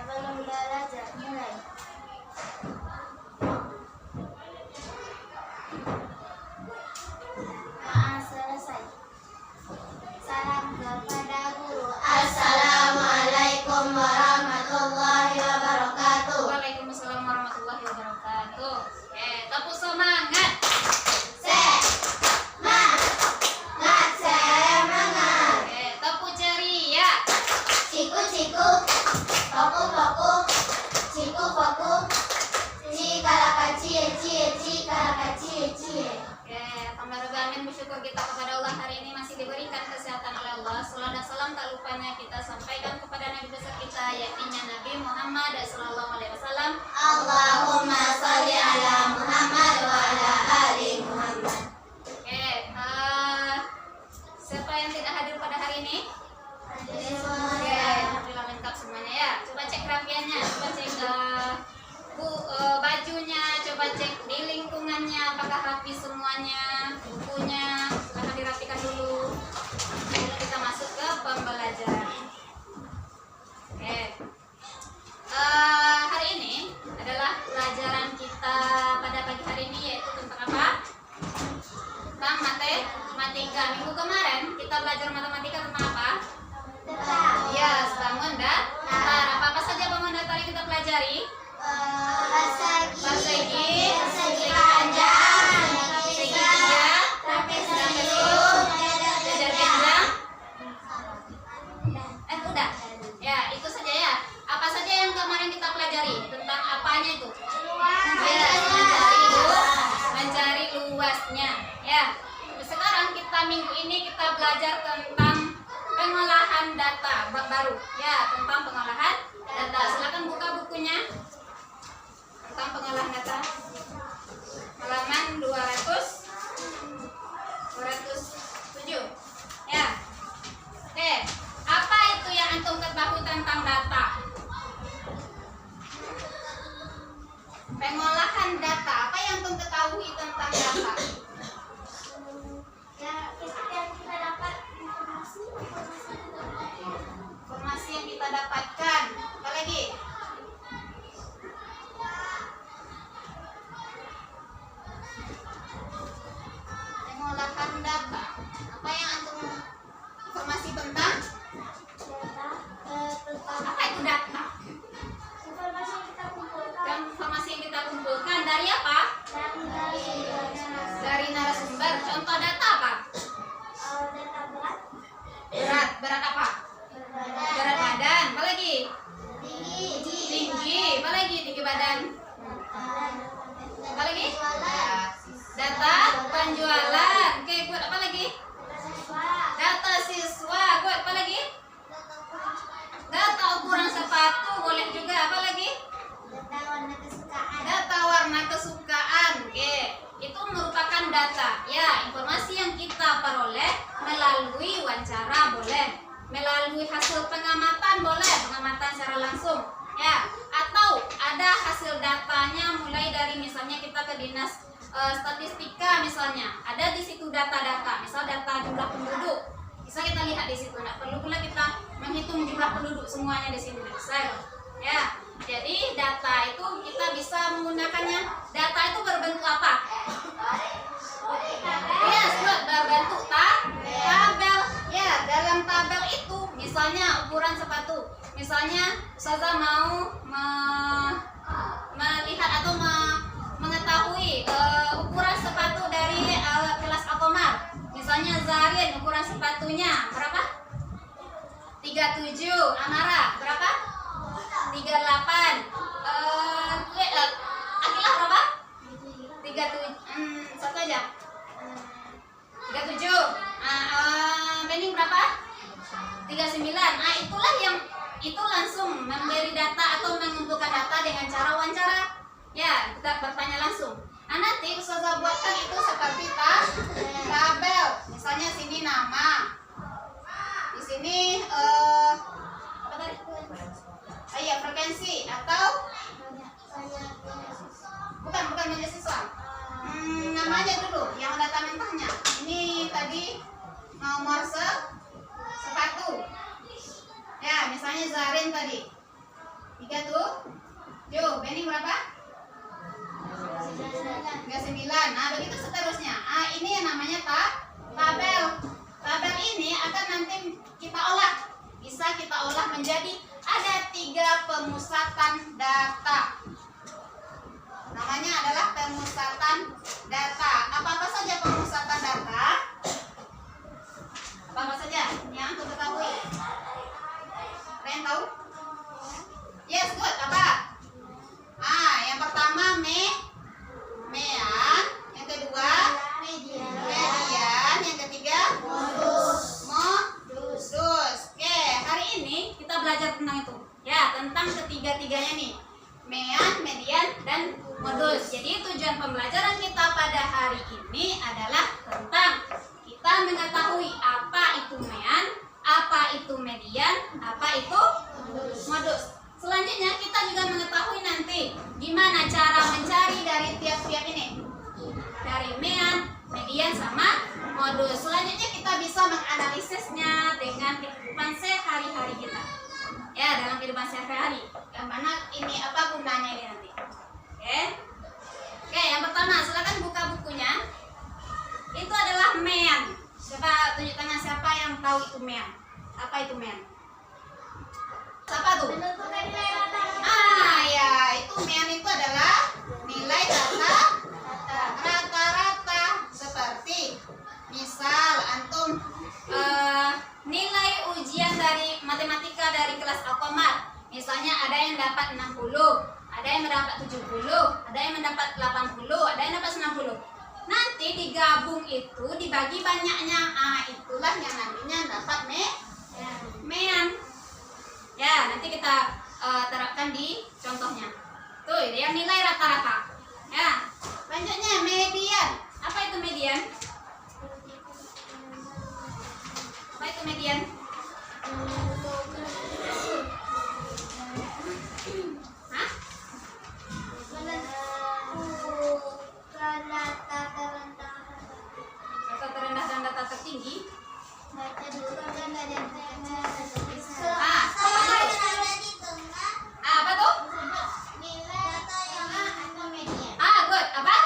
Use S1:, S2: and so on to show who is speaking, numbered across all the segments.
S1: belum belajar, mulai. Selesai. Salam kepada guru. Assalamualaikum warahmatullahi wabarakatuh.
S2: Waalaikumsalam warahmatullahi wabarakatuh. Tepuk semangat.
S1: Semangat, semangat.
S2: Tepuk ceria.
S1: Ciku-ciku, foku-foku, ciku-foku, cikalaka cie-cie, cikalaka cie-cie.
S2: Alhamdulillah, bersyukur kita kepada Allah hari ini masih diberikan kesehatan oleh Allah. Salam dan salam tak lupanya kita sampaikan kepada Nabi besar kita, yakni Nabi Muhammad sallallahu alaihi wasallam.
S1: Allahumma sholli ala Muhammad wa ala ali Muhammad.
S2: Siapa yang tidak hadir pada hari ini?
S1: Semuanya.
S2: Alhamdulillah lengkap semuanya ya. Coba cek rapiannya, coba cek bajunya, coba cek di lingkungannya apakah rapi semuanya, bukunya akan dirapikan dulu. Lalu kita masuk ke pembelajaran. Hari ini adalah pelajaran kita pada pagi hari ini, yaitu tentang apa? Tentang matematika. Minggu kemarin kita belajar matematika tentang apa? Ya, bangun datar. Apa saja bangun datar yang kita pelajari? Persegi, segi panjang, segitiga, trapesium, jajar genjang. Udah. Ya, itu saja ya. Apa saja yang kemarin kita pelajari? Tentang apanya itu? Ya, mencari luasnya. Ya. Sekarang kita minggu ini kita belajar tentang pengolahan data baru. Ya, tentang pengolahan data. Silakan buka bukunya. Tentang pengolahan data. Halaman 207. Ya. Oke. Apa itu yang antum ketahui tentang data? Pengolahan data. Apa yang antum ketahui tentang data?
S1: Yang kita dapat informasi
S2: Informasi yang kita dapatkan. Apa lagi? Pengolahan data. Apa yang antum informasi tentang? Apa itu data?
S1: informasi yang kita kumpulkan
S2: Dan informasi yang kita kumpulkan dari apa? Dari narasumber. Contoh data apa?
S1: data berat,
S2: Berat apa? Berat badan. Apa lagi? Tinggi. Apa lagi? Tinggi badan. Apa lagi? Data penjualan. Oke, buat apa lagi? Data siswa. Buat apa lagi? Data ukuran sepatu. Boleh juga. Apa lagi?
S1: data warna kesukaan,
S2: Data warna kesukaan. Oke, itu merupakan data. Ya, informasi yang kita peroleh melalui wawancara boleh, melalui hasil pengamatan boleh, pengamatan secara langsung. Ya, atau ada hasil datanya mulai dari misalnya kita ke dinas statistika misalnya, ada di situ data-data, misal data jumlah penduduk, bisa kita lihat di situ. Nggak perlu pula kita menghitung jumlah penduduk semuanya di sini, bisa. Ya, jadi data itu kita bisa menggunakannya. Data itu berbentuk apa? Ya, berbentuk tabel. Ya, dalam tabel itu misalnya ukuran sepatu. Misalnya Ustazah mau melihat atau mengetahui ukuran sepatu dari kelas Alkomar. Misalnya Zarin ukuran sepatunya berapa? 37. Amara berapa? 38. Akilah berapa? 37. Satu aja. 37. Bening berapa? 39. Nah, itulah yang itu langsung memberi data atau mengumpulkan data dengan cara wawancara. Ya, kita bertanya langsung. Nah, nanti Ustazah buatkan itu seperti tabel. Misalnya sini nama. Di sini apa tadi? Iya, frekuensi atau bukan banyak siswa. Namanya dulu yang data mentahnya. Ini tadi nomor sepatu. Ya, misalnya Zarin tadi 37. Jo, Benny berapa? 39. Nah, begitu seterusnya. Ini yang namanya tabel. Tabel ini akan nanti kita olah. Bisa kita olah menjadi ada 3 pemusatan data. Namanya adalah pemusatan data. Apa-apa saja pemusatan data? Apa-apa saja yang aku ketahui? Ada yang tahu? Yes, good. Apa? Yang pertama mean, yang kedua median, yang ketiga modus. Oke, hari ini kita belajar tentang itu. Ya, tentang ketiga-tiganya nih. Mean, median, dan modus. Jadi tujuan pembelajaran kita pada hari ini adalah tentang kita mengetahui apa itu mean, apa itu median, apa itu modus. Selanjutnya kita juga mengetahui nanti gimana cara mencari dari tiap-tiap ini, dari mean, median, sama modus. Selanjutnya kita bisa menganalisisnya dengan kehidupan sehari-hari kita. Ya, dalam kehidupan sehari-hari. Yang mana ini apa gunanya ini nanti? Oke, yang pertama silakan buka bukunya. Itu adalah mean. Coba tunjuk tangan siapa yang tahu itu mean. Apa itu mean? Siapa tuh? Ya, itu mean itu adalah nilai rata-rata. Seperti misal antum nilai ujian dari matematika dari kelas Alfamart. Misalnya ada yang dapat 60, ada yang mendapat 70, ada yang mendapat 80, ada yang dapat 90. Nanti digabung itu dibagi banyaknya. Itulah yang nantinya dapat mean. Ya, nanti kita terapkan di contohnya. Tuh, yang nilai rata-rata. Ya, selanjutnya median. Apa itu median? Apa itu median? Hah? Data terendah dan data tertinggi. Apa tuh? Good. Apa?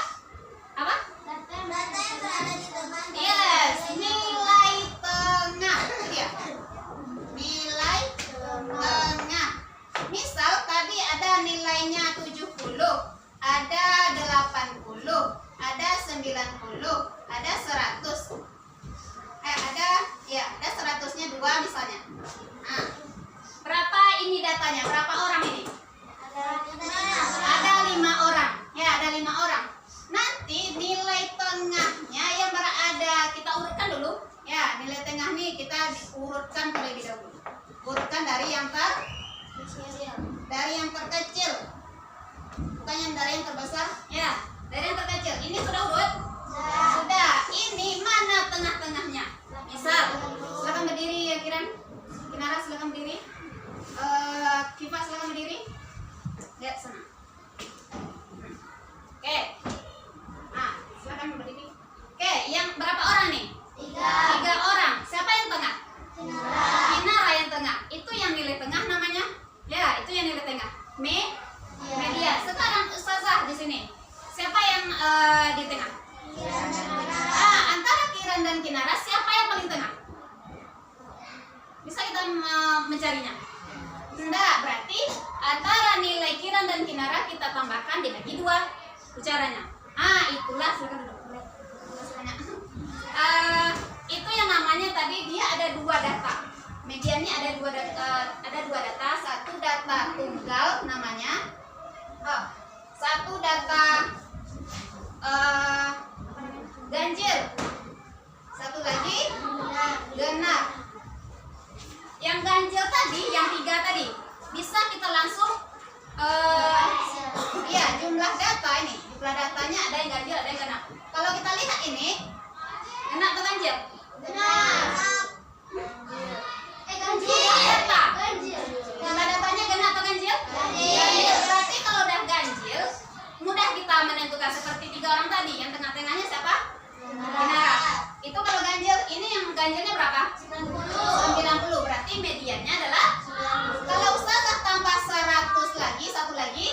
S2: Yes, nilai tengah. Itu dia. Nilai tengah. Misal tadi ada nilainya 70, ada 80, ada 90, ada 100. Ada 100-nya 2 misalnya. Berapa ini datanya? Berapa orang ini? Ada 5 orang. Ya, ada 5 orang. Nanti nilai tengahnya yang berada, kita urutkan dulu. Ya, nilai tengah nih kita urutkan terlebih dahulu. Urutkan dari yang terkecil. Bukan yang dari yang terbesar. Ya, dari yang terkecil. Ini sudah urut? Sudah. Ini mana tengah-tengahnya? Misal, silakan berdiri ya Kinara, silakan berdiri. Kifa silakan berdiri. Lihat sana. Oke. Silakan berdiri. Oke, yang berapa orang nih? 3 orang. Siapa yang tengah? Kinara yang tengah. Itu yang nilai tengah namanya. Ya, itu yang nilai tengah. Media. Sekarang Ustazah di sini. Siapa yang di tengah? Antara Kiran dan Kinara, siapa yang paling tengah? Bisa kita mencarinya? Enggak, berarti antara nilai Kiran dan Kinara kita tambahkan dibagi 2. Caranya. Itulah silakan duduk. Itu yang namanya tadi dia ada 2 data. Mediannya ada 2 data. Satu data tunggal namanya. Satu data ganjil. Satu lagi genap. Yang ganjil tadi, yang 3 tadi, bisa kita langsung jumlah data ini. Jumlah datanya ada yang ganjil, ada yang genap. Kalau kita lihat ini, genap atau ganjil?
S1: Genap.
S2: Ganjil. Data. Jumlah datanya genap atau ganjil? Ganjil. Berarti kalau udah ganjil, mudah kita menentukan seperti 3 orang tadi. Yang tengah-tengahnya siapa? Kinara. Itu kalau ganjil, ini yang ganjilnya berapa? 90. Berarti mediannya adalah 90. Kalau Ustazah tambah 100 lagi, satu lagi,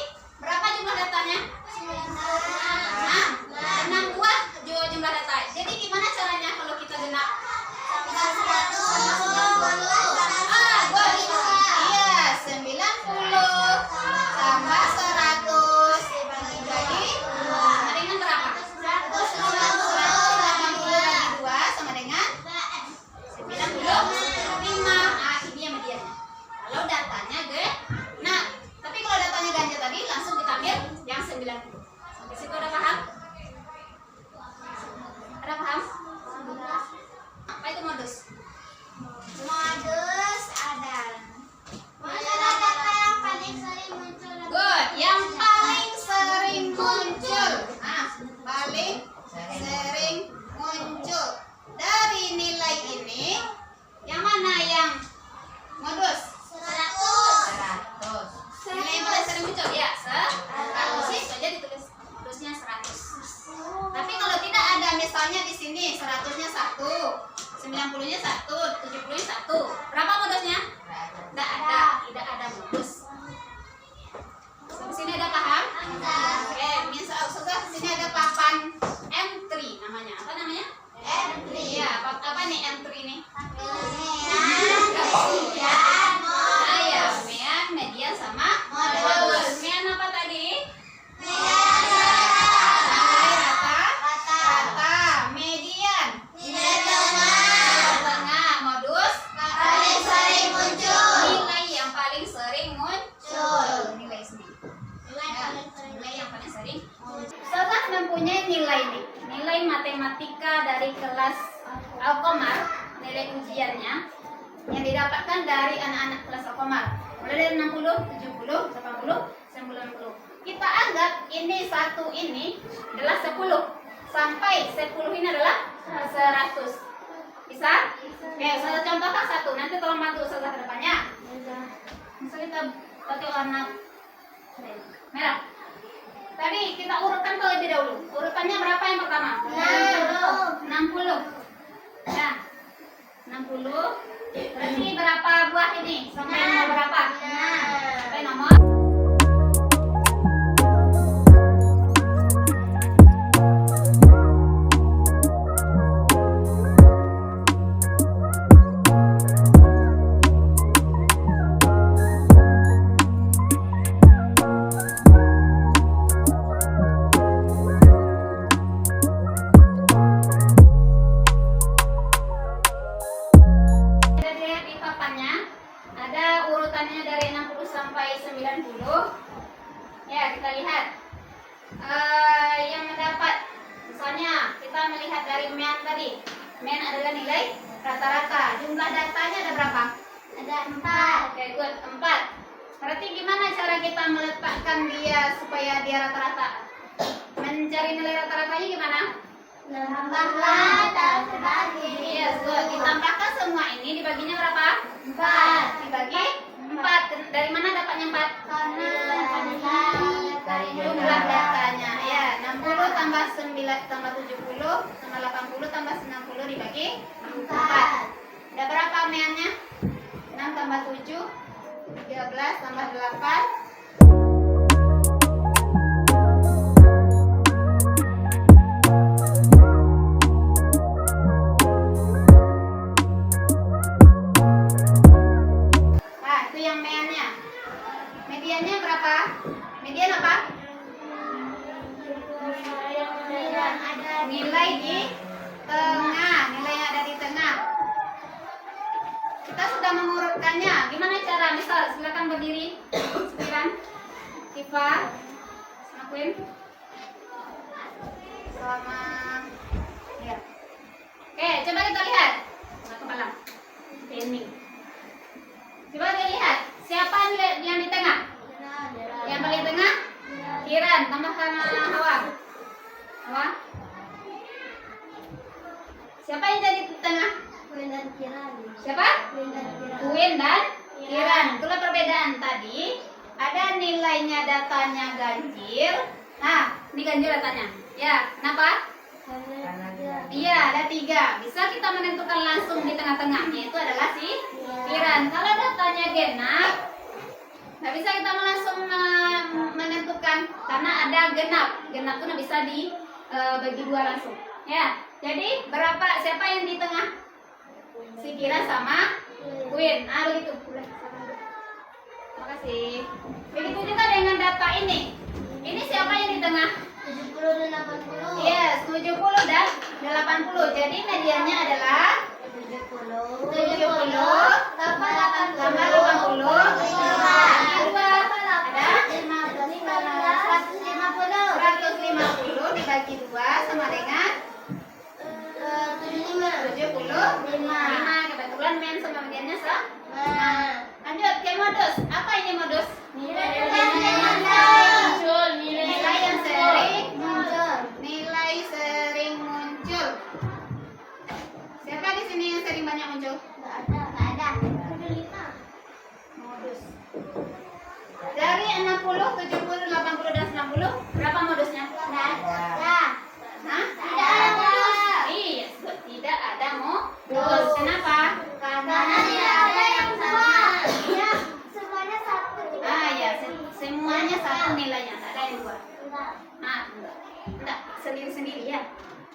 S2: sering muncul. Dari nilai ini, yang mana yang modus?
S1: 100.
S2: Nilai yang paling sering muncul ya 100. Itu aja ditulis modusnya 100. Tapi kalau tidak ada misalnya di sini 100-nya 1, 90-nya 1, 70-nya 1. Berapa modusnya? Tidak ada modus. Sampai sini ada paham? Oke, misal Ustazah sini ada papan M3 namanya. Apa namanya?
S1: M3.
S2: Iya, apa nih M3 ini? Mean, median sama modus. Mean apa tadi? Nilai rata. Median. Tengah. Modus. Nilai yang paling sering muncul. Nilai sini. Nilai yang paling sering muncul. Ustazah mempunyai nilai nih. Nilai matematika dari kelas Al-Qamar, nilai ujiannya yang didapatkan dari anak-anak kelas Al-Qamar. Mulai dari 60, 70, 80, 90. Kita anggap ini satu ini adalah 10 sampai 10 ini adalah 100. Bisa? Oke, saya contohkan satu. Nanti tolong bantu Ustazah ke depannya. Misalnya kita pakai warna merah. Tadi kita urutkan terlebih dahulu. Urutannya berapa yang pertama? 60. Ya. 60. Berarti berapa buah ini? Sampai nomor berapa? Sampai nomor mean adalah nilai rata-rata. Jumlah datanya ada berapa?
S1: Ada 4.
S2: Oke, good. 4. Berarti gimana cara kita meletakkan dia supaya dia rata-rata? Mencari nilai rata-ratanya gimana?
S1: Tambahlah dan terbagi.
S2: Yes, good. Ditambahkan semua ini dibaginya berapa?
S1: 4.
S2: Dibagi 4. Dari mana dapatnya 4?
S1: Dari
S2: Jumlah datanya. Ya, 60 tambah 9 tambah 70 tambah 80 tambah 90 dibagi 4. Ada berapa meannya? 6 tambah 7 13 tambah 8. Nah, itu yang meannya. Mediannya berapa? Median apa? Nilai di tengah. Nilai yang ada di tengah. Kita sudah mengurutkannya. Gimana cara? Misal, silakan berdiri. Sekiran. Tifa, sama Queen. Sama. Ya. Oke, coba kita lihat. Nah, kepala. Penny. Coba kita lihat. Siapa yang di tengah? Yang paling tengah? Kiran. Tambahkan Hawa. Hawa. Siapa yang jadi di tengah? Siapa? Queen dan Kiran. Itulah perbedaan tadi. Ada nilainya datanya ganjil. Nah, ini ganjil datanya. Ya, kenapa? Iya, ada 3. Bisa kita menentukan langsung di tengah-tengah. Yaitu adalah si Kiran. Kalau datanya genap, nggak bisa kita langsung menentukan karena ada genap. Genap itu nggak bisa dibagi 2 langsung. Ya, jadi berapa? Siapa yang di tengah? Si Kiran sama Queen. Ah, begitu. Terima kasih. Begitu juga dengan data ini. Ini siapa yang di tengah?
S1: 70 dan 80.
S2: Yes, 70 dan 80. Jadi mediannya adalah 70
S1: tambah
S2: tambah 80 150 dibagi 2 sama dengan 75. Kebetulan men sama mediannya sama. Lanjut ke modus. Apa ini modus? Nilai yang sering muncul. Nilai sering 60, 70, 80 dan 90. Berapa modusnya?
S1: Tidak.
S2: Hah?
S1: Tidak ada modus.
S2: Iya, tidak ada modus. Kenapa?
S1: Karena tidak ada yang sama. Ya, semuanya satu.
S2: Ya, semuanya satu nilainya, tidak ada yang dua.
S1: Enggak.
S2: Enggak, sendiri-sendiri ya.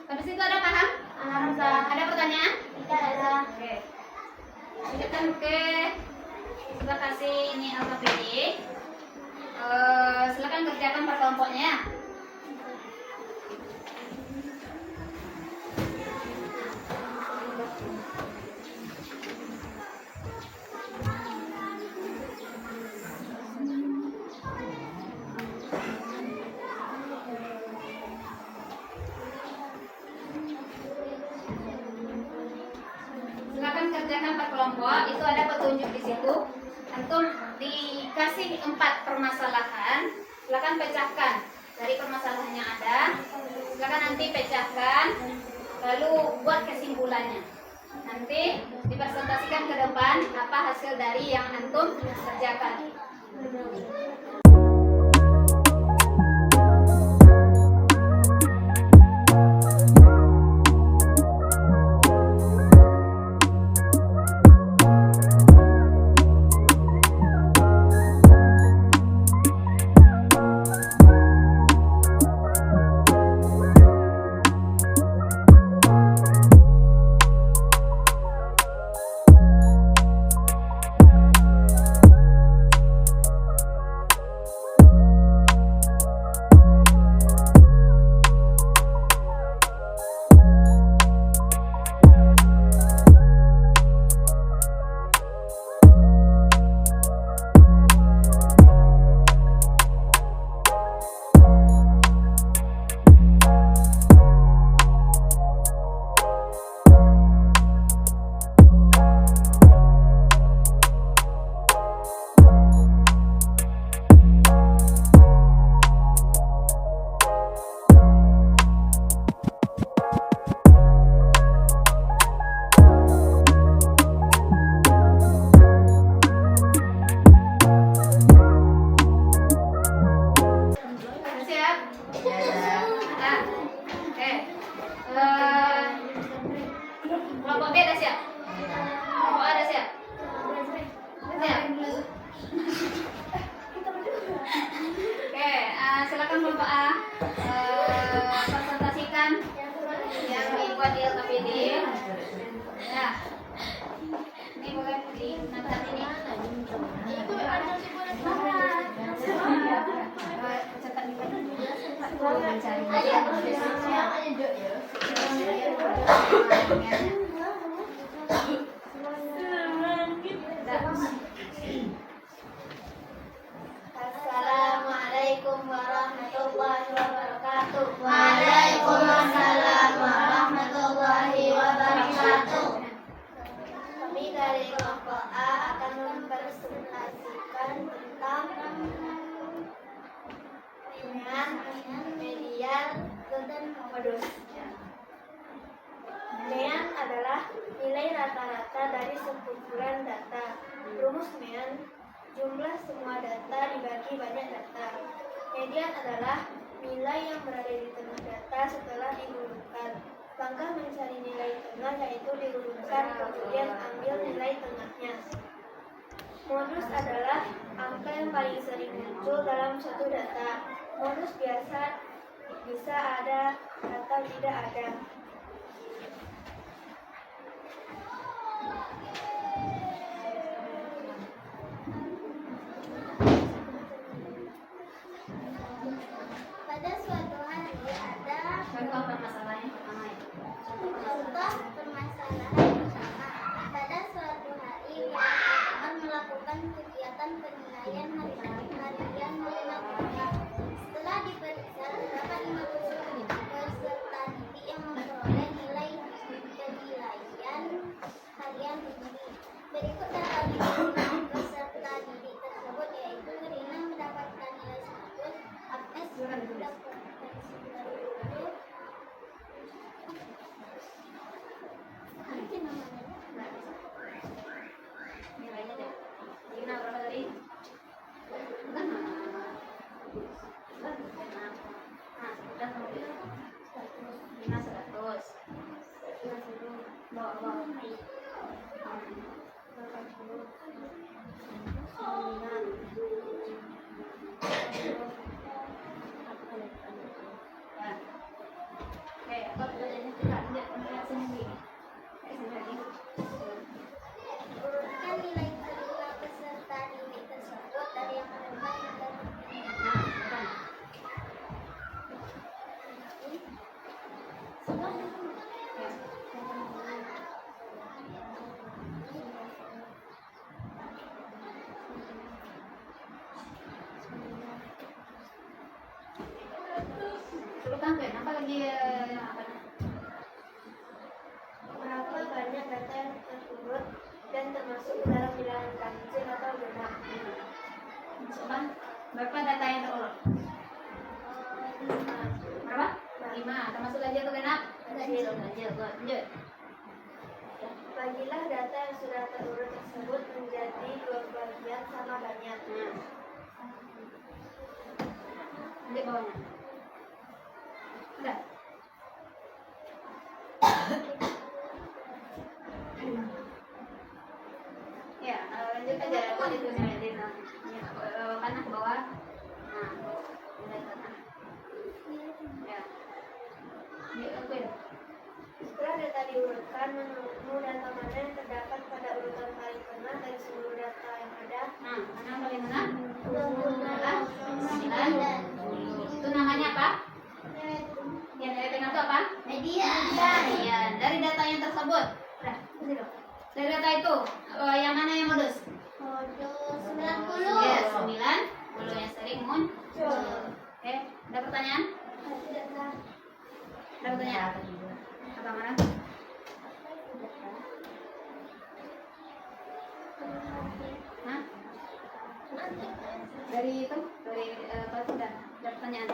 S2: Habis itu ada paham?
S1: Alhamdulillah.
S2: Ada pertanyaan?
S1: Tidak ada.
S2: Oke. Lanjutkan ke sebelah kasih ini LKPD. Silakan kerjakan per kelompoknya ya. Silakan kerjakan per kelompok. Itu ada petunjuk di situ. Antum dikasih 4 permasalahan. Silakan pecahkan dari permasalahannya ada. Silakan nanti pecahkan, lalu buat kesimpulannya. Nanti dipresentasikan ke depan apa hasil dari yang antum kerjakan. Siap? Nah, oke. Kelompok B ada siap? Kelompok A ada siap? Siap? Oke, silakan kelompok A presentasikan yang dibuat di LKPD. Ya, ini boleh diangkat ini. Cepat
S1: Assalamualaikum warahmatullahi wabarakatuh.
S3: Waalaikumsalam warahmatullahi wabarakatuh.
S1: Kami dari kelompok A akan mempresentasikan tentang median dan modus. Median adalah nilai rata-rata dari sekumpulan data. Rumus median, jumlah semua data dibagi banyak data. Median adalah nilai yang berada di tengah data setelah digabungkan. Langkah mencari nilai tengah yaitu digabungkan, kemudian ambil nilai tengahnya. Modus adalah angka yang paling sering muncul dalam suatu data. Modus biasa bisa ada atau tidak ada.
S3: Pada suatu hari ada
S2: contoh permasalahan pertama itu.
S3: contoh permasalahan pertama. Pada suatu hari Wilson melakukan kegiatan penilaian harian mengenai peserta. Setelah diperiksa terdapat 50 peserta didik yang memperoleh nilai penilaian harian tinggi. Berikut data dari peserta didik tersebut, yaitu Rina mendapatkan nilai 100, Agnes mendapatkan 90.
S2: Nilainya deh. Gimana berapa tadi? Nah, sudah kemudian 500. Bawa. 9. Ya. Oke, apa pertanyaannya kita lihat sendiri.
S3: Urutkan nilai kelima peserta didik tersebut dari yang rendah hingga
S2: Apa lagi apa?
S1: Berapa banyak data yang terurut dan termasuk dalam bilangan kancil atau genap?
S2: Coba, berapa data yang terurut? Berapa? 5. Termasuk ganjil atau genap?
S1: Ganjil.
S2: Ganjil. Lanjut.
S1: Bagilah data yang sudah terurut tersebut menjadi 2 bagian sama banyak.
S2: Nanti bawahnya. Udah. Ya, lanjut aja. Kok ditulisnya di kanan ke bawah. Nah, udah kanan. Ya. Diurutin.
S1: Setelah data diurutkan, menurutmu data mana yang terdapat pada urutan paling tengah dari seluruh data yang ada?
S2: Nah, mana yang paling tengah? 9. Itu namanya apa? Yang dari tengah itu apa? Median. Dari data yang tersebut. Udah, kasih dong. Dari data itu, yang mana yang modus?
S3: modus 90.
S2: Ya, 90 yang sering muncul. Oke, ada pertanyaan? Ada pertanyaan? Apa mana? Hah? Dari itu? Dari apa itu? Ada pertanyaan?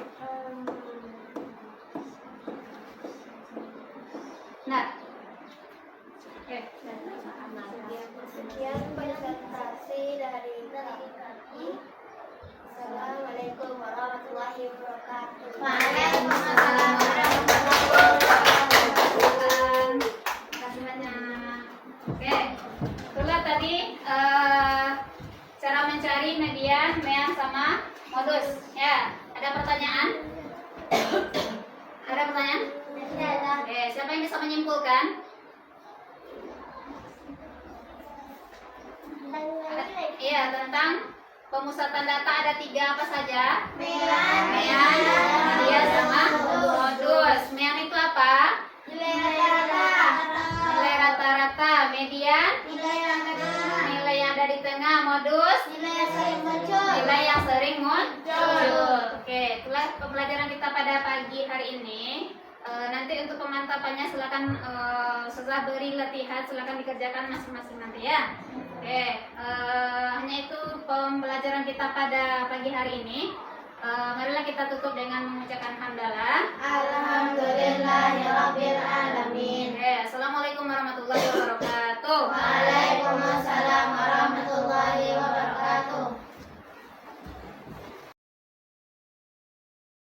S2: Nah. Oke,
S1: Sekian presentasi dari kami. Assalamualaikum warahmatullahi wabarakatuh.
S2: Waalaikumsalam warahmatullahi wabarakatuh. Terima kasih banyak. Oke, itulah tadi cara mencari median, mean sama modus. Ya, ada pertanyaan? Ada pertanyaan? Oke, siapa yang bisa menyimpulkan? Iya, tentang pemusatan data ada 3 apa saja? Mean, median sama modus. Mean itu apa? Nilai rata-rata. Median? Nilai yang ada di tengah. Modus? Nilai yang sering muncul. Oke, itulah pembelajaran kita pada pagi hari ini. Nanti untuk pemantapannya silakan setelah beri latihan silakan dikerjakan masing-masing nanti ya. Oke, hanya itu pembelajaran kita pada pagi hari ini. Marilah kita tutup dengan mengucapkan hamdalah.